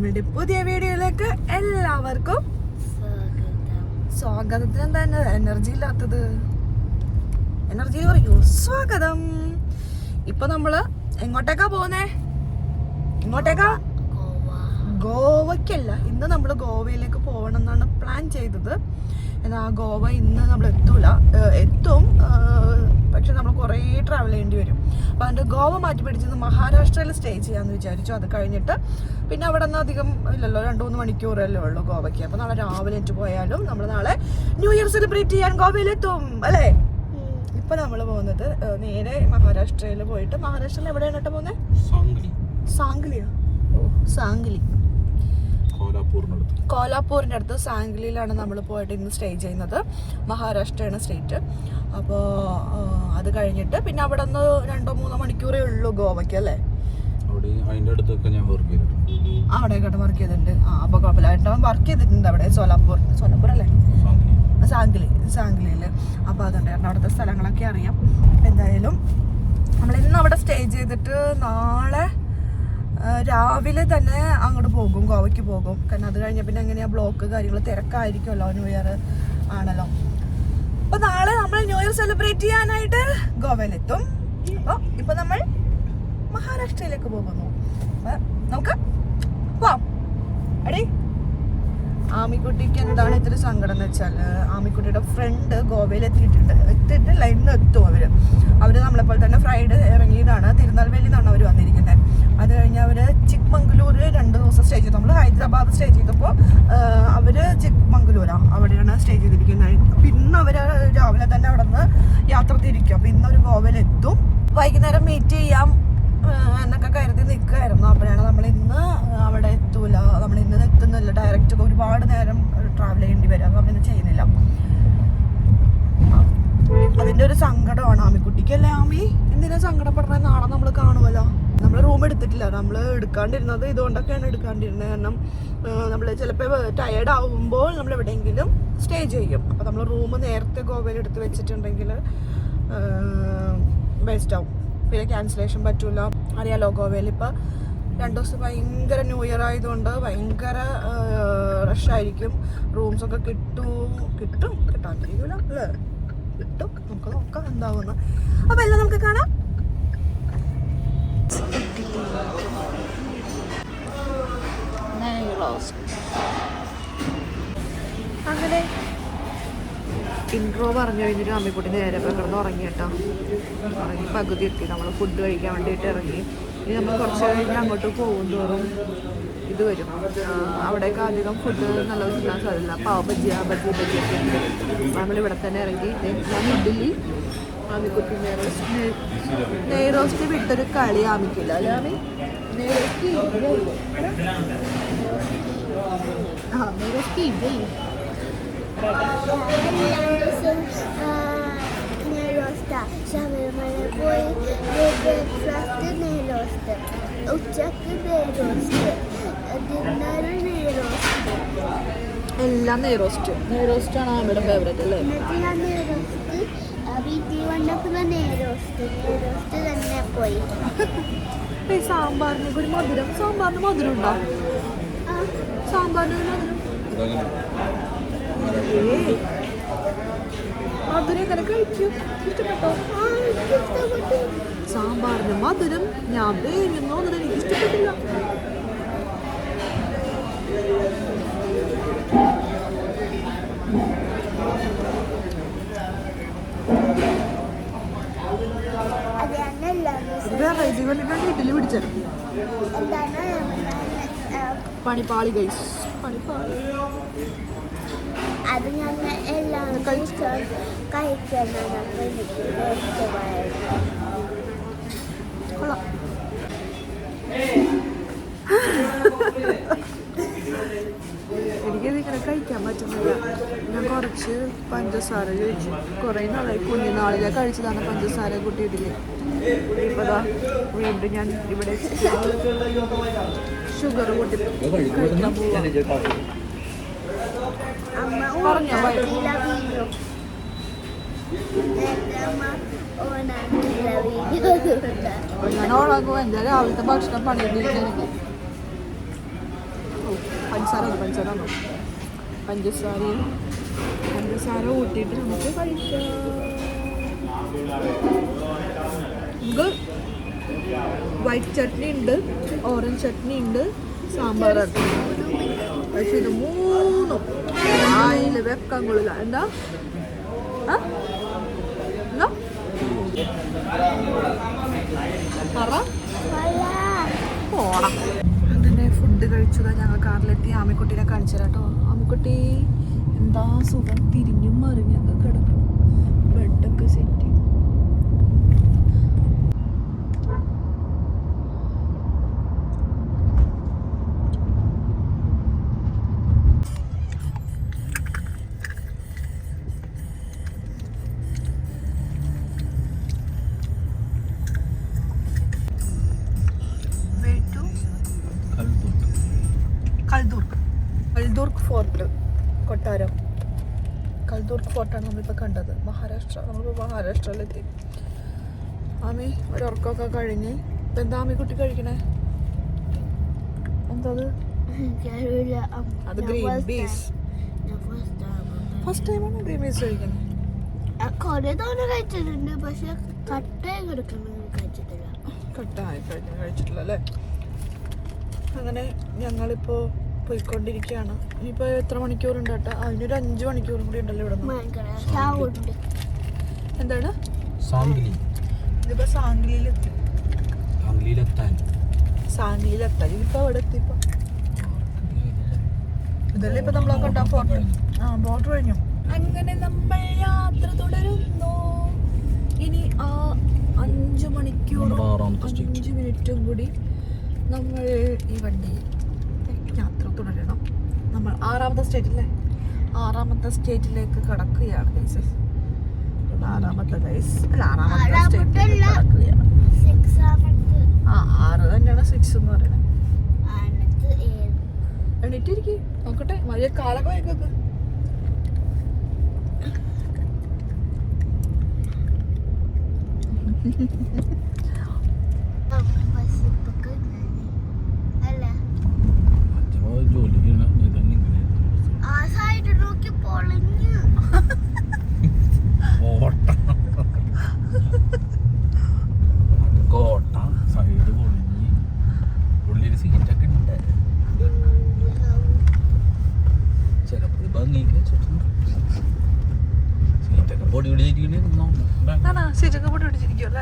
നമ്മളുടെ പുതിയ വീഡിയോയിലേക്ക് എല്ലാവർക്കും സ്വാഗതത്തിന് തന്നെ എനർജി ഇല്ലാത്തത് എനർജി പറയൂ സ്വാഗതം. ഇപ്പൊ നമ്മള് എങ്ങോട്ടേക്കാ പോകുന്നേ? ഇങ്ങോട്ടേക്കാ? ഗോവയ്ക്കല്ല, ഇന്ന് നമ്മള് ഗോവയിലേക്ക് പോകണം എന്നാണ് പ്ലാൻ ചെയ്തത്. എന്നാൽ ഗോവ ഇന്ന് നമ്മൾ എത്തും, പക്ഷെ നമ്മൾ കുറേ ട്രാവൽ ചെയ്യേണ്ടി വരും. അപ്പം അതിൻ്റെ ഗോവ മാറ്റി പിടിച്ചത് മഹാരാഷ്ട്രയിൽ സ്റ്റേ ചെയ്യാമെന്ന് വിചാരിച്ചു. അത് കഴിഞ്ഞിട്ട് പിന്നെ അവിടെ നിന്ന് അധികം ഇല്ലല്ലോ, 2-3 മണിക്കൂറല്ലേ ഉള്ളൂ ഗോവയ്ക്ക്. അപ്പം നാളെ രാവിലെ എനിക്ക് പോയാലും നമ്മൾ നാളെ ന്യൂ ഇയർ സെലിബ്രേറ്റ് ചെയ്യാൻ ഗോവയിലെത്തും അല്ലേ. ഇപ്പം നമ്മൾ പോകുന്നത് നേരെ മഹാരാഷ്ട്രയിൽ പോയിട്ട്, മഹാരാഷ്ട്രയിൽ എവിടെയാണ് കേട്ടോ പോകുന്നത്? സാംഗ്ലിയോ? സാംഗ്ലി, കോലാപ്പൂരിൻ്റെ അടുത്ത് സാംഗ്ലിയിലാണ് നമ്മൾ പോയിട്ട് ഇന്ന് സ്റ്റേ ചെയ്യുന്നത്. മഹാരാഷ്ട്രയാണ് സ്റ്റേറ്റ്. അപ്പോൾ അത് കഴിഞ്ഞിട്ട് പിന്നെ അവിടെ നിന്ന് 2-3 മണിക്കൂറേ ഉള്ളൂ ഗോവയ്ക്ക് അല്ലേ. അവിടെയൊക്കെ വർക്ക് ചെയ്തിട്ടുണ്ട്. അപ്പോൾ കുഴപ്പമില്ല, വർക്ക് ചെയ്തിട്ടുണ്ട് അവിടെ. സോലാപ്പൂർ അല്ലേ? സാംഗ്ലിയിൽ. അപ്പോൾ അതുകൊണ്ടായിരുന്നു അവിടുത്തെ സ്ഥലങ്ങളൊക്കെ അറിയാം. എന്തായാലും നമ്മൾ ഇന്ന് അവിടെ സ്റ്റേ ചെയ്തിട്ട് നാളെ രാവിലെ തന്നെ അങ്ങോട്ട് പോകും, ഗോവയ്ക്ക് പോകും. കാരണം അത് കഴിഞ്ഞ പിന്നെ എങ്ങനെയാ ബ്ലോക്ക് കാര്യങ്ങൾ തിരക്കായിരിക്കുമല്ലോ, ന്യൂ ഇയർ ആണല്ലോ. അപ്പൊ നാളെ നമ്മൾ ന്യൂ ഇയർ സെലിബ്രേറ്റ് ചെയ്യാനായിട്ട് ഗോവയിലെത്തും. അപ്പൊ ഇപ്പൊ നമ്മൾ മഹാരാഷ്ട്രയിലേക്ക് പോകുന്നു. അപ്പൊ നമുക്ക് പോവാം. അടി ആമിക്കുട്ടിക്ക് എന്താണ് ഇത്തിരി സങ്കടം എന്ന് വെച്ചാൽ, ആമിക്കുട്ടിയുടെ ഫ്രണ്ട് ഗോവയിൽ എത്തിയിട്ട് ലൈനിൽ എത്തും. അവര് നമ്മളെപ്പോലെ തന്നെ ഫ്രൈഡേ ഇറങ്ങിയതാണ്. തിരുനെൽവേലിയിൽ നിന്നാണ് അവർ വന്നിരിക്കുന്നത്. അത് കഴിഞ്ഞ് അവര് ചിക്മംഗ്ലൂര് 2 ദിവസം സ്റ്റേ ചെയ്തു. നമ്മൾ ഹൈദരാബാദ് സ്റ്റേ ചെയ്തപ്പോൾ അവര് ചിക്മംഗ്ലൂരാണ്, അവിടെയാണ് സ്റ്റേ ചെയ്തിരിക്കുന്നത്. പിന്നെ അവര് രാവിലെ തന്നെ അവിടെ നിന്ന് യാത്ര തിരിക്കും. അപ്പൊ ഇന്ന് അവർ ഗോവയിലെത്തും. വൈകുന്നേരം മീറ്റ് ചെയ്യാം എന്നൊക്കെ കരുതി നിൽക്കുമായിരുന്നു. അപ്പോഴാണ് നമ്മൾ ഇന്ന് അവിടെ എത്തൂല, നമ്മൾ ഇന്ന് എത്തുന്നില്ല, ഡയറക്റ്റ് ഒരുപാട് നേരം ട്രാവൽ ചെയ്യേണ്ടി വരും. അത് നമ്മളിന്ന് ചെയ്യുന്നില്ല. അതിന്റെ ഒരു സങ്കടമാണ് ആമിക്കുട്ടിക്ക് അല്ലേ. ആമി എന്തിനാ സങ്കടപ്പെടുന്നത്? നാളെ നമ്മൾ കാണുമല്ലോ. നമ്മൾ റൂം എടുത്തിട്ടില്ല, നമ്മൾ എടുക്കാണ്ടിരുന്നത് ഇതുകൊണ്ടൊക്കെയാണ് എടുക്കാണ്ടിരുന്നത്. കാരണം നമ്മൾ ചിലപ്പോൾ ടയേർഡ് ആവുമ്പോൾ നമ്മൾ എവിടെയെങ്കിലും സ്റ്റേ ചെയ്യും. അപ്പോൾ നമ്മൾ റൂം നേരത്തെ ഗോവയിൽ എടുത്ത് വെച്ചിട്ടുണ്ടെങ്കിൽ ബെസ്റ്റ് ആവും. പിന്നെ ക്യാൻസലേഷൻ പറ്റൂല. അറിയാലോ, ഗോവയിൽ ഇപ്പം 2 ദിവസം ഭയങ്കര ന്യൂ ഇയർ ആയതുകൊണ്ട് ഭയങ്കര റഷായിരിക്കും. റൂംസൊക്കെ കിട്ടാണ്ടിരിക്കില്ല അല്ലേ? കിട്ടും, നമുക്ക് നോക്കാം എന്താവുന്നു. അപ്പം എല്ലാം നമുക്ക് കാണാം. അങ്ങനെ ഇൻട്രോ പറഞ്ഞു കഴിഞ്ഞിട്ട് അമ്മിക്കുട്ടി നേരെ കിടന്ന് ഉറങ്ങി കേട്ടോ. ഉറങ്ങി പകുതി എത്തി. നമ്മൾ ഫുഡ് കഴിക്കാൻ വേണ്ടിയിട്ട് ഇറങ്ങി. ഇനി നമ്മൾ കുറച്ച് കഴിഞ്ഞ് അങ്ങോട്ട് പോകും തോറും ഇത് വരും. അവിടെയൊക്കെ അധികം ഫുഡ് നല്ല തിന്നാൻ സാധ്യത. പാവ് ബജിയൊക്കെ ഉണ്ട്. നമ്മളിവിടെ തന്നെ ഇറങ്ങി. ഞാൻ ഇഡ്ഡലി, ആമിക്കുട്ടി നെയ് റോസ്റ്റ് വിട്ടൊരു കളി ആമിക്കില്ല അല്ലേ ആമി? നെയ് റോസ്റ്റ് എല്ലാം നെയ് റോസ്റ്റാണ് ആമിയുടെ ഫേവറേറ്റ് അല്ലേ? സാമ്പാറിന് ഒരു മധുരം. സാമ്പാറിന് മധുരം ഉണ്ടോ? സാമ്പാറിന് മധുരം എങ്ങനെ കഴിക്കും? ഇഷ്ടപ്പെട്ടോ? സാമ്പാറിന് മധുരം ഞാൻ വേണമെന്നോ എനിക്ക് ഇഷ്ടപ്പെട്ടില്ല. ഇഡ്ഡലി പിടിച്ചത് പണിപ്പാളി ഗൈസ്, പണിപ്പാളി. അത് ഞങ്ങൾ എല്ലാം കഴിക്കണം. എനിക്കിതിങ്ങനെ കഴിക്കാൻ പറ്റുന്നില്ല. ഞാൻ കുറച്ച് പഞ്ചസാര കഴിച്ചു. കുറേ നാളായി, കുഞ്ഞുനാളിലെ കഴിച്ചതാണ് പഞ്ചസാര കൂട്ടിയിട്ടില്ല. ഇപ്പോൾ വീണ്ടും ഞാൻ ഇവിടെ ഷുഗർ കൂട്ടി കഴിക്കാൻ പോവാം. പറഞ്ഞോ ഞാൻ ഓണാക്കും. എൻ്റെ രാവിലത്തെ ഭക്ഷണം പണിയിട്ടിരിക്കും. എനിക്ക് പഞ്ചസാര കൂട്ടിയിട്ട് നമുക്ക് കഴിക്കാം. വൈറ്റ് ചട്നി ഉണ്ട്, ഓറഞ്ച് ചട്നി ഉണ്ട്, സാമ്പാറുണ്ട്. പക്ഷെ ഇത് മൂന്നും വായിൽ വെക്കാൻ കൊള്ളില്ല. എന്താ പോണം. അങ്ങനെ ഫുഡ് കഴിച്ചതാ. ഞങ്ങൾ കാറിലെത്തി. ആമിക്കുട്ടീനെ കാണിച്ചു തരാം കേട്ടോ. ആമിക്കുട്ടി എന്താ സുഖം, തിരിഞ്ഞും മറിഞ്ഞൊക്കെ കിടക്കണം. ബെഡൊക്കെ സെറ്റ്. കൽദുർഗ് ഫോർട്ട്, കൊട്ടാരം. കൽദുർഗ് ഫോർട്ടാണ് നമ്മളിപ്പോൾ കണ്ടത്. മഹാരാഷ്ട്ര. നമ്മളിപ്പോൾ മഹാരാഷ്ട്രയിലെത്തി. ആമി ഒരു ഉറക്കമൊക്കെ കഴിഞ്ഞ് ഇപ്പം എന്താ ആമി കുട്ടി കഴിക്കണേ? എന്താ അത്? Green peas. ഫസ്റ്റ് ടൈമാണ് ഗ്രീൻ പീസ് കഴിക്കുന്നത്. കുറേ തവണ കഴിച്ചിട്ടുണ്ട്, പക്ഷെ കട്ടായി കഴിച്ചിട്ടില്ല. കട്ടായി കഴിച്ചിട്ടില്ല അല്ലേ? അങ്ങനെ ഞങ്ങളിപ്പോൾ പോയിക്കൊണ്ടിരിക്കുകയാണ്. ഇനിയിപ്പോൾ എത്ര മണിക്കൂറുണ്ട് കേട്ടോ? അതിനൊരു 5 മണിക്കൂറും കൂടി ഉണ്ടല്ലോ ഇവിടെ. എന്താണ്? ഇതിപ്പോൾ സാംഗ്ലിയിലെത്തി. ഇതിപ്പോൾ അവിടെ എത്തിയപ്പോൾ ഇതല്ലേ ഇപ്പം നമ്മളെ കണ്ടാ ഫോർട്ട്. ബോർഡർ കഴിഞ്ഞു. അങ്ങനെ നമ്മൾ യാത്ര തുടരുന്നു. ഇനി 5 മണിക്കൂറും 5 മിനിറ്റും കൂടി നമ്മൾ ഈ വണ്ടി യാത്ര തുടരണം. നമ്മൾ 6ാമത്തെ സ്റ്റേറ്റില്ലേ? 6ാമത്തെ സ്റ്റേറ്റിലേക്ക് കടക്കുകയാണ് ഗൈസ്. 6ാമത്തെ സ്റ്റേറ്റിലേക്ക് കടക്കുകയാണ്. 6 തന്നെയാണ് 6 എന്ന് പറയുന്നത്. എണീറ്റിരിക്കും, നോക്കട്ടെ. വലിയ കാലൊക്കെ വയ്ക്കൊക്കെ. സീറ്റൊക്കെ പൊടി പിടിച്ചിരിക്കുമല്ലേ?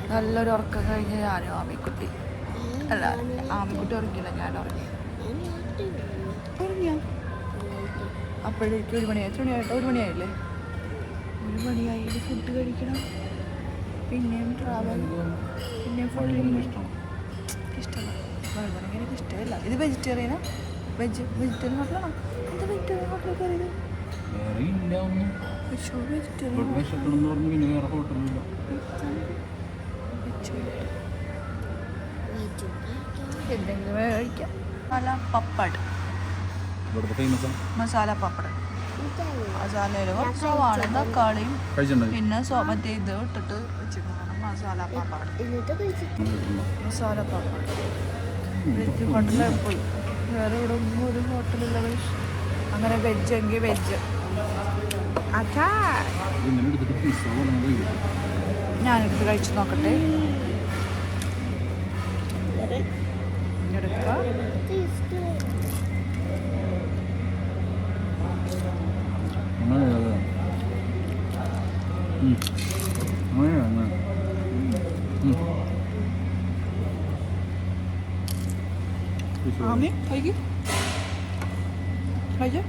നല്ലൊരു ഉറക്കം കഴിഞ്ഞ് ഞാനും ആമിക്കുട്ടി. അല്ല, ആമിക്കുട്ടി ഉറങ്ങിയില്ല, ഞാൻ ഉറങ്ങിയ. അപ്പോഴേക്കും 1 മണിയായി. 1 മണിയായില്ലേ? 1 മണിയായി. ഫുഡ് കഴിക്കണം, പിന്നെയും ട്രാവൽ, പിന്നെയും ഫോട്ടോയും. ഇഷ്ടമല്ല എനിക്ക് ഇഷ്ടമല്ല. ഇത് വെജിറ്റേറിയനാ? വെജിറ്റേറിയൻ ഹോട്ടലാണോ? എന്താ വെജിറ്റേറിയൻ ഹോട്ടലിൽ കയറിയത്? എന്തെങ്കിലും കഴിക്കാം. പപ്പട്, മസാല പപ്പട്. മസാലയിൽ സവാള, തക്കാളിയും പിന്നെ മറ്റേ ഇത് ഇട്ടിട്ട് വെച്ചിട്ടാണ് മസാല പപ്പട്. മസാല പപ്പട് വെജ് ഹോട്ടലിൽ പോയി. വേറെ ഇവിടെ ഒന്നും ഒരു ഹോട്ടലില്ല. അങ്ങനെ വെജ് എങ്കിൽ വെജ്. ഞാനെടുത്ത് കഴിച്ച് നോക്കട്ടെ. എടുക്കാം. ആമി കഴിക്ക്. കഴിച്ചോ.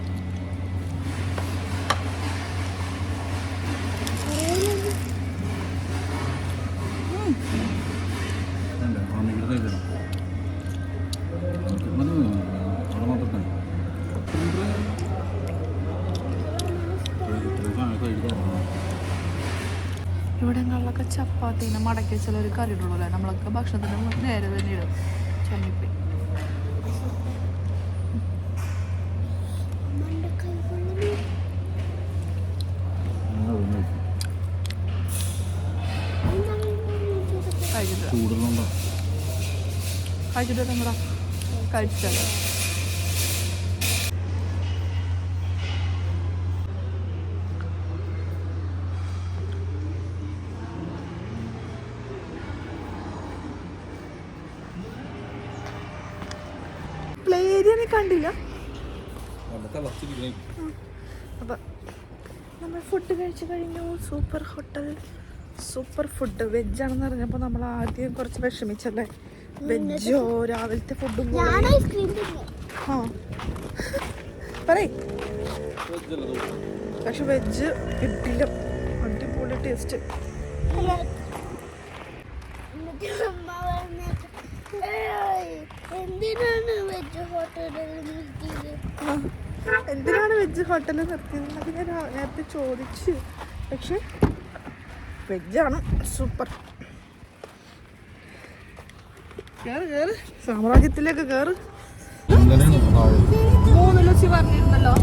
ഇവിടങ്ങളിലൊക്കെ ചപ്പാത്തിനെ മടക്കി വെച്ചാൽ ഒരു കറി ഇടുള്ളൂ അല്ലേ? നമ്മളൊക്കെ ഭക്ഷണത്തിന് നേരെ തന്നെ ഇടും. ചമ്മിപ്പോയി. ചൂടുന്നുണ്ടോ കഴിച്ചിട്ട് വരാം കഴിച്ചല്ലോ. പ്ലേ ഏരിയ നീ കണ്ടില്ല. അപ്പൊ നമ്മൾ ഫുഡ് കഴിച്ചു കഴിഞ്ഞു. Super hotel, super food. വെജാണെന്ന് പറഞ്ഞപ്പോൾ നമ്മൾ ആദ്യം കുറച്ച് വിഷമിച്ചല്ലേ. വെജോ രാവിലത്തെ ഫുഡും ആ പറയ്. പക്ഷെ വെജ് കിട്ടില്ല, അടിപൊളി ടേസ്റ്റ്. എന്തിനാണ് വെജ് ഹോട്ടലിൽ നിർത്തിയത് ഞാൻ നേരത്തെ ചോദിച്ചു. പക്ഷെ വെജാണ് സൂപ്പർ. കേറ് കേറ്, സാമ്രാജ്യത്തിലേക്ക് കേറ്. 3 ലക്ഷം പറഞ്ഞിരുന്നല്ലോ.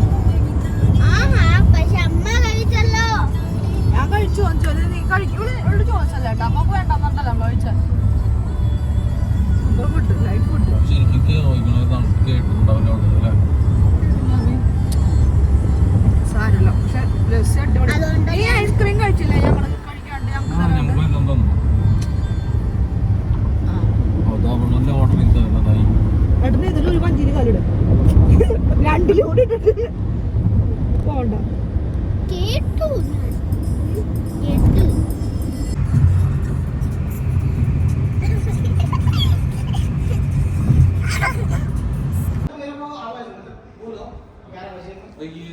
ഞാൻ കഴിച്ചു ചോദിച്ചത് നീ കഴിക്കൂടെ ചോദിച്ചല്ലേ കേട്ടോ. അമ്മക്ക് വേണ്ടെന്നല്ല നമ്മൾ കഴിച്ചത്. Super food, life food. സാരമില്ല, പക്ഷെ രസം അടിപൊളി. ഈ ഐസ്ക്രീം കഴിച്ചില്ലേ ഞങ്ങൾ കഴിക്കാണ്ട് ഞങ്ങൾക്ക് ഇതിലൊരു പഞ്ചിന് കാലിടും 2 കൂടി ഇട്ടിട്ട് പോണ്ട.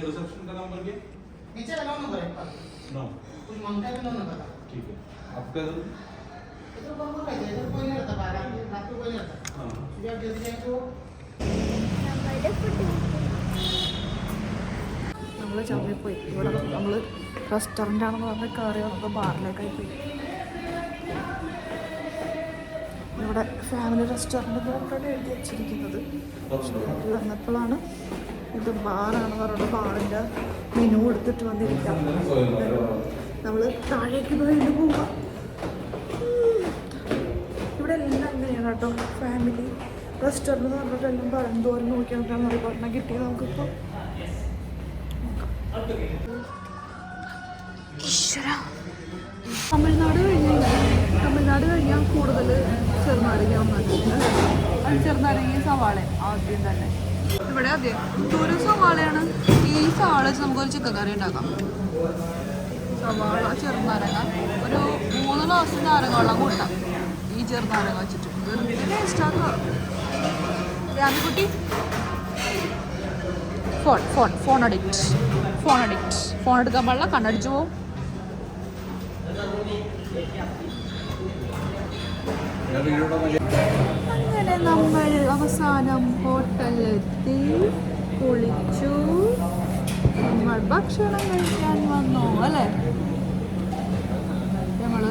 रिसेप्शन का नंबर क्या? नीचे लगाओ नंबर एक बार। नो कुछ मांगता है भी नंबर बता। ठीक है आपका इधर कौन रहता है? इधर कोई नहीं रहता, बाहर रात को कोई नहीं रहता। हाँ सुबह आप जल्दी जाएंगे तो നമ്മൾ ചവിട്ടി പോയി. ഇവിടെ നമ്മൾ റെസ്റ്റോറൻ്റ് ആണെന്ന് പറഞ്ഞ് കയറി വന്നത് ബാറിലേക്കായി പോയി. ഇവിടെ ഫാമിലി റെസ്റ്റോറൻറ്റ് ബോർഡാണ് എഴുതി വെച്ചിരിക്കുന്നത്. വന്നപ്പോഴാണ് ഇത് ബാറാണ് പറഞ്ഞത്. ബാറിൻ്റെ മെനു എടുത്തിട്ട് വന്നിരിക്കാം. നമ്മൾ താഴേക്ക് പോയിട്ട് പോവാം. ഇവിടെ എല്ലാം ഇങ്ങനെയാണ് കേട്ടോ. ഫാമിലി റെസ്റ്റോറൻറ്റ് എന്ന് പറഞ്ഞിട്ട് എല്ലാം പഴന്തോരം നോക്കിയാൽ റിപ്പോർട്ടിനെ കിട്ടിയത് നമുക്കിപ്പോൾ. തമിഴ്നാട് കഴിഞ്ഞാൽ കൂടുതൽ ചെറുനാരങ്ങ വന്നിട്ടുണ്ട്. അത് ചെറുനാരങ്ങയും സവാളയും ആദ്യം തന്നെ. ഇവിടെ ആദ്യം ഒരു സവാളയാണ്. ഈ സവാള വെച്ച് നമുക്കൊരു ചിക്കൻ കറി ഉണ്ടാക്കാം. സവാള, ചെറുനാരങ്ങ, ഒരു 3 ഗ്ലാസ് നാരങ്ങ വെള്ളം കൂട്ടാം ഈ ചെറുനാരങ്ങ വെച്ചിട്ട്. വെറുതെ ടേസ്റ്റാക്കുക. രാമിക്കുട്ടി ഫോൺ എടുക്കാൻ പാടില്ല, കണ്ണടിച്ചു പോവും. അങ്ങനെ നമ്മൾ അവസാനം ഹോട്ടലിലെത്തി, കുളിച്ചു, നമ്മൾ ഭക്ഷണം കഴിക്കാൻ വന്നു അല്ലേ. ഞങ്ങൾ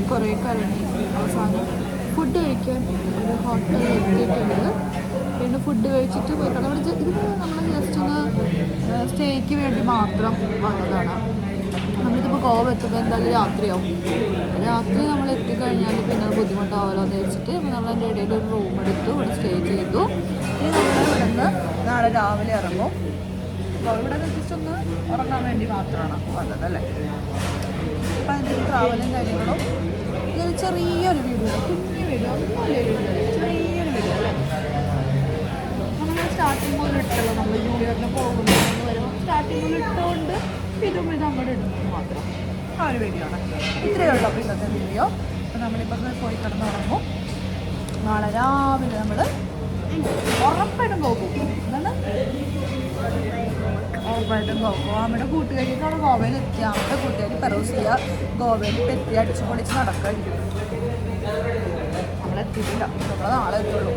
കുറേ കറങ്ങി അവസാനം ഫുഡ് കഴിക്കാൻ ഒരു ഹോട്ടലിൽ എത്തിയിട്ടുണ്ട്. പിന്നെ ഫുഡ് കഴിച്ചിട്ട് പോയിട്ടുണ്ട്. അവിടെ ഇത് നമ്മൾ ജസ്റ്റ് ഒന്ന് സ്റ്റേക്ക് വേണ്ടി മാത്രം വന്നതാണ്. നമ്മളിതിപ്പോൾ ഗോവ എത്തുമ്പോൾ എന്തായാലും രാത്രിയാവും. രാത്രി നമ്മൾ എത്തിക്കഴിഞ്ഞാൽ പിന്നെ അത് ബുദ്ധിമുട്ടാവുമല്ലോ എന്ന് വെച്ചിട്ട് നമ്മൾ അതിൻ്റെ ഇടയിൽ ഒരു റൂം എടുത്തു, ഇവിടെ സ്റ്റേ ചെയ്തു. ഇനി നമ്മൾ ഇവിടെ നിന്ന് നാളെ രാവിലെ ഇറങ്ങും. അപ്പോൾ ഇവിടെ ജസ്റ്റ് ഒന്ന് ഉറങ്ങാൻ വേണ്ടി മാത്രമാണ് വന്നത് അല്ലേ. അപ്പം അതിൻ്റെ ട്രാവലും കാര്യങ്ങളും ഇതൊരു ചെറിയൊരു വീഡിയോ, കുഞ്ഞു വീഡിയോ, നല്ലൊരു വീഡിയോ, ചെറിയൊരു വീഡിയോ അല്ലേ. നമ്മൾ സ്റ്റാർട്ടിങ് മുതൽ ഇട്ടല്ലോ, നമ്മൾ ന്യൂ ഇയറിന് പോകുമ്പോൾ വരുമ്പോൾ സ്റ്റാർട്ടിങ് മുതൽ ഇട്ടുകൊണ്ട് ഇതും അങ്ങോട്ട് ഇടുന്നത് മാത്രം ആ ഒരു വീഡിയോ ആണ്. ഇത്രയേ ഉള്ളൂ അപ്പോൾ ഇന്നത്തെ വീഡിയോ. അപ്പോൾ നമ്മളിപ്പോൾ പോയി കിടന്നുറങ്ങും. നാളെ രാവിലെ നമ്മൾ ഉറപ്പായിട്ടും പോകും. എന്താണ് ഉറപ്പായിട്ടും പോകും. അമ്മയുടെ കൂട്ടുകാരിക്കാണ് ഗോവയിൽ എത്തിയ. അമ്മയുടെ കൂട്ടുകാരി പെറോസിയ ഗോവയിൽ എത്തി അടിച്ചു പൊളിച്ച് നടക്കായിരിക്കും. നമ്മളെത്തിയിട്ടില്ല, നമ്മൾ നാളെ എത്തുള്ളൂ.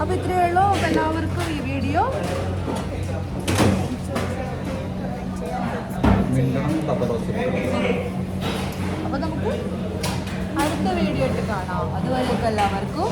അപ്പോൾ ഇത്രയേ ഉള്ളൂ. അപ്പോൾ എല്ലാവർക്കും ഈ വീഡിയോ അപ്പോൾ നമുക്ക് അടുത്ത വീഡിയോ ഇട്ട് കാണാം. അതുവരെയൊക്കെ എല്ലാവർക്കും